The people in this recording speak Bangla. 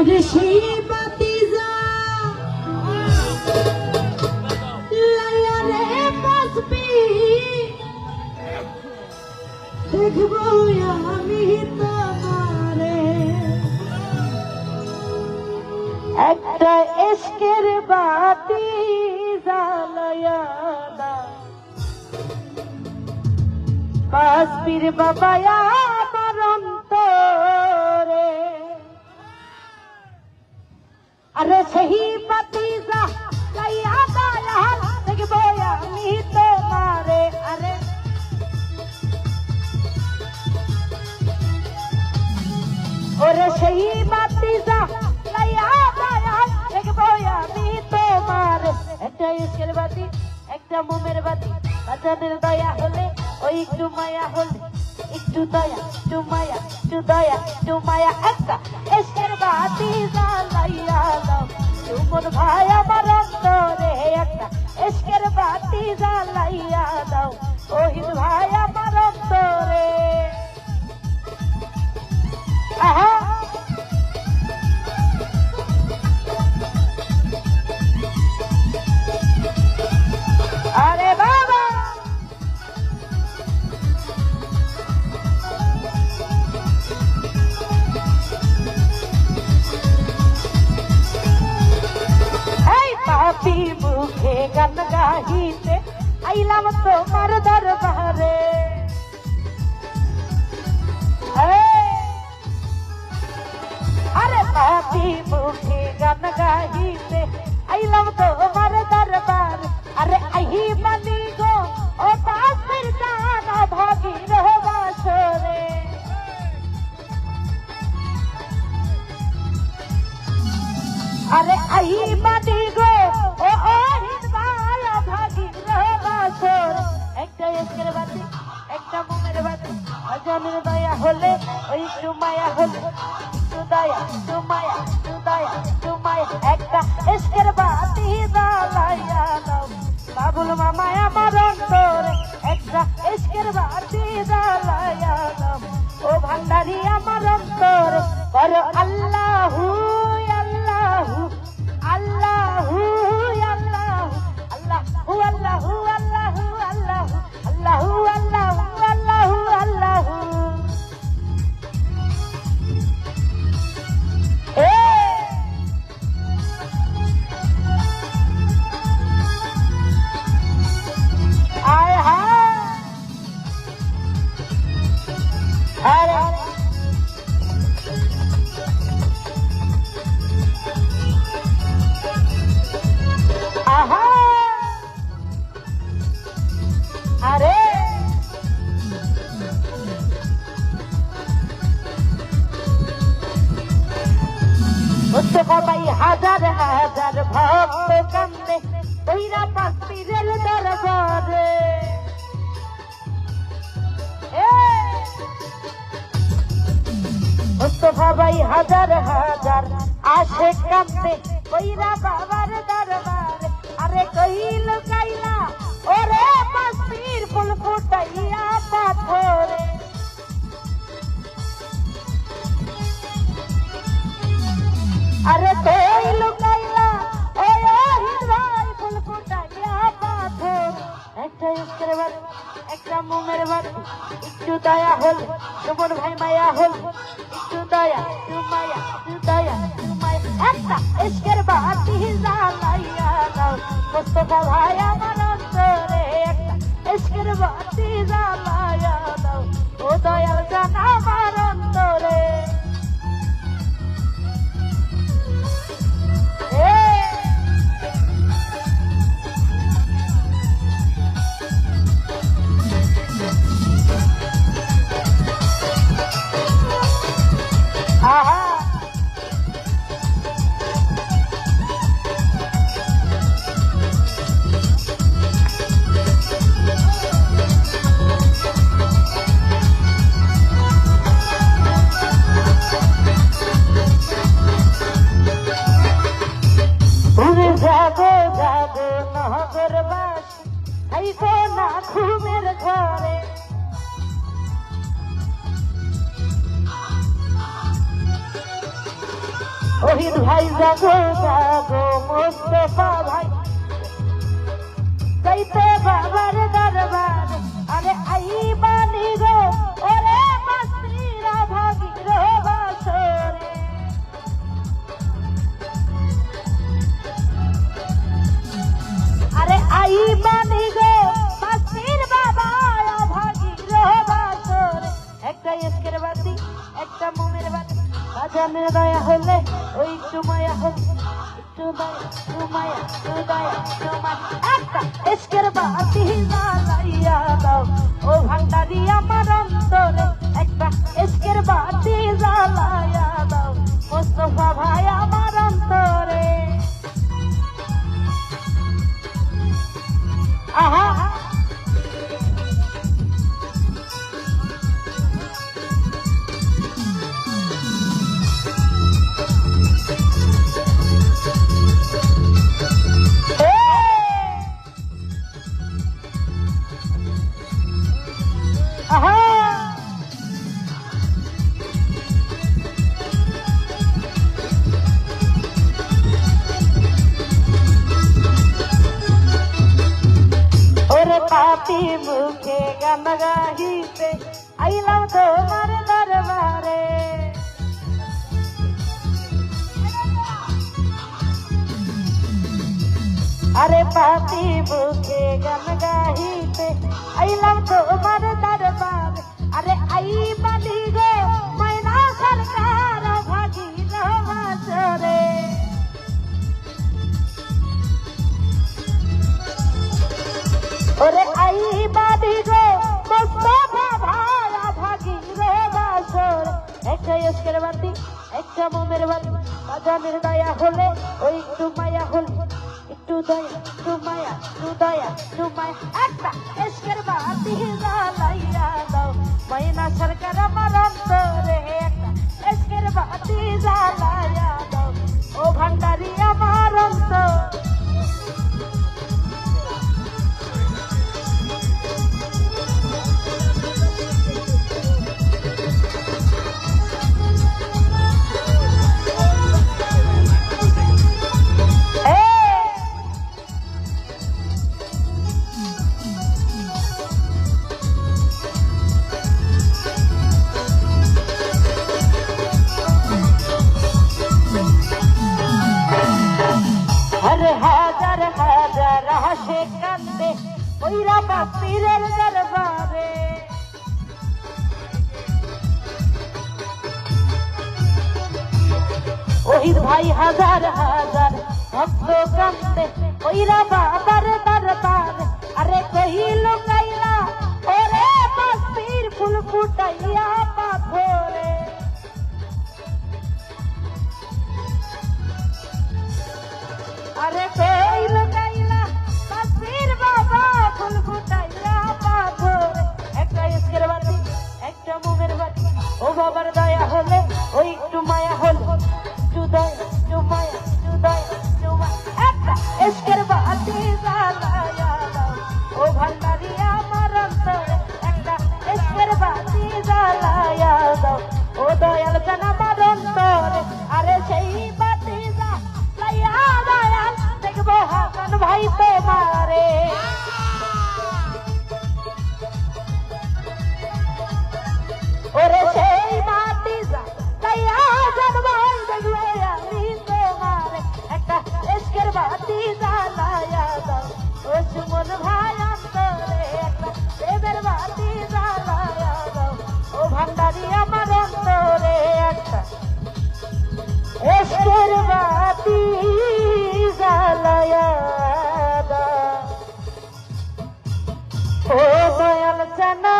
আরে সেই বাতিজা লাইয়া রে বাসবি দেখবো আমি তোমারে একটা ইশকের বাতি জ্বালায়া দাও বাসবির বাবা আমার অন্তরে আরে সেই বাতি জ্বালায়া দাও দেখবো আমি তোমারে আরে ওরে সেই বাতি জ্বালায়া দাও দেখবো আমি তোমারে একটা ইশকের বাতি একটা মোমের বাতি বাজানের দয়া হলে ওই একটু মায়া হলে একটু দয়া একটু মায়া একটু দয়া একটু মায়া একটা ইশকের বাতি জ্বালাইয়া দাও তোমার ভাই আমার অন্তরে একটা ইশকের বাতি জ্বালাইয়া দাও ওহিদ ভাই আমার অন্তরে আহা আরে বাবা এই পাপি মুখে গান গাহিতে আইলাম তোমার দরবারে আরে পাপি মুখে গান গাহিতে আইলাম তোমার দরবার আরে আহি মানি গো ও বাসির গানা ভাগির বাসরে আরে আহি মানি গো ও হিদ বালা ভাগির বাসর একটা ইশকের বাতি একটা মোমের বাতি আজানের দয়া হলে ওই একটু মায়া হলে একটু দয়া একটু মায়া একটু দয়া একটু মায়া একটা ইশকের বাতি জ্বালাইয়া দাও বাবুল মামা আমার অন্তরে একটা ইশকের বাতি জ্বালাইয়া দাও ও ভান্ডারি আমার অন্তরে বড় আল্লাহু আল্লাহু আল্লাহু আল্লাহু আল্লাহু আল্লাহু আল্লাহু আল্লাহু আল্লাহু আল্লাহু আল্লাহু আয় হায় আরে আহা আরে মুস্তফা ভাই হাজার হাজার ভক্ত কান্দে ওইরা পাখিরের দরবারে মুস্তফা ভাই হাজার হাজার আসে কান্দে ওইরা বাবার দরবারে আরে কইল কাইলা ওরে পাখির ফুল ফুটাইয়া পাথরে আরে কইল কাইলা ওই হিদ ভাই ফুল ফুটাইয়া পাথর একটা ইশকের বাতি একটা মোমের বাতি একটু দয়া হল তোমার ভাই মায়া হল একটু দয়া একটু মায়া একটু দয়া একটু মায়া একটা ইশকের বাতি জ্বালাইয়া দাও মুস্তফা ভাই আমার অন্তরে একটা ইশকের বাতি জ্বালাইয়া দাও ও দয়াল জান আমার অন্তরে আহা শহীদ ভাই জাগো জাগো মোস্তফা ভাই যাইতে বাবার দরবার আরে আই বানি গো ওরে মাসিরা ভাগির বাসরে আরে আই বানি গো মাসির বাবা ভাগির বাসরে একটা এসকের বাতি একটা মোমের বাতি বাজানের দয়া হলে ওই একটু মায়া হলে একটু দয়া একটু মায়া একটু দয়া একটু মায়া একটা এসকের বাতি জ্বালাইয়া দাও ও ভান্ডারি আমার অন্তরে একটা এসকের বাতি জ্বালাইয়া দাও মোস্তফা ভাই আমার অন্তরে আহা পাপি মুখে গান গাহিতে আইলাম তোমার দরবারে আরে পাপি মুখে গান গাহিতে আইলাম তোমার দরবারে আরে আই বালি গো মাইনা সরকার ভাগির বাসরে ওরে আই বাদি গো মোস্তফা ভাই ভাগির বাসর একটা এসকের বাতি একটা মোমের বাতি বাজানের দয়া হলে ওই একটু মায়া হলে একটু দয়া একটু মায়া একটু দয়া একটু মায়া একটা এসকের বাতি জ্বালাইয়া দাও মাইনা সরকার আমার অন্তরে একটা এসকের বাতি জ্বালাইয়া দাও ও ভান্ডারি আমার অন্তর হাজার হাজার হাসে কান্দে ওইরা বাপিরের দরবারে ওহিদ ভাই হাজার হাজার ভক্ত কান্দে ওইরা বাবার দরবারে আরে কহিল কাইলা ওরে বাপির ফুল ফুটাইয়া পাথরে আরে কইল কাইলা বাসির বাবা ফুল ফুটাইয়া পাথর একটা এসকের বাতি একটা মোমের বাতি ও বাবার দয়া হলে ওই একটু মায়া হলে একটু দয়া একটু মায়া একটু দয়া একটু মায়া একটা এসকের বাতি জ্বালাইয়া দাও ও ভান্ডারি আমার অন্তরে একটা এসকের বাতি জ্বালাইয়া দাও ও দয়াল জান আমার অন্তরে আরে সেই বাতি জ্বালাইয়া দয়াল দেখবো হাসান ভাই তোমারে ওরে সেই বাতি জ্বালাইয়া জান ভাই দেখবে আমি তোমারে একটা এসকের বাতি জ্বালাইয়া দাও ও সুমন ভাই অন্তরে একটা দেবের বাতি জ্বালাইয়া দাও ও ভান্ডারি আমার অন্তরে একটা এসকের বাতি জ্বালাইয়া দাও ও দয়াল জানা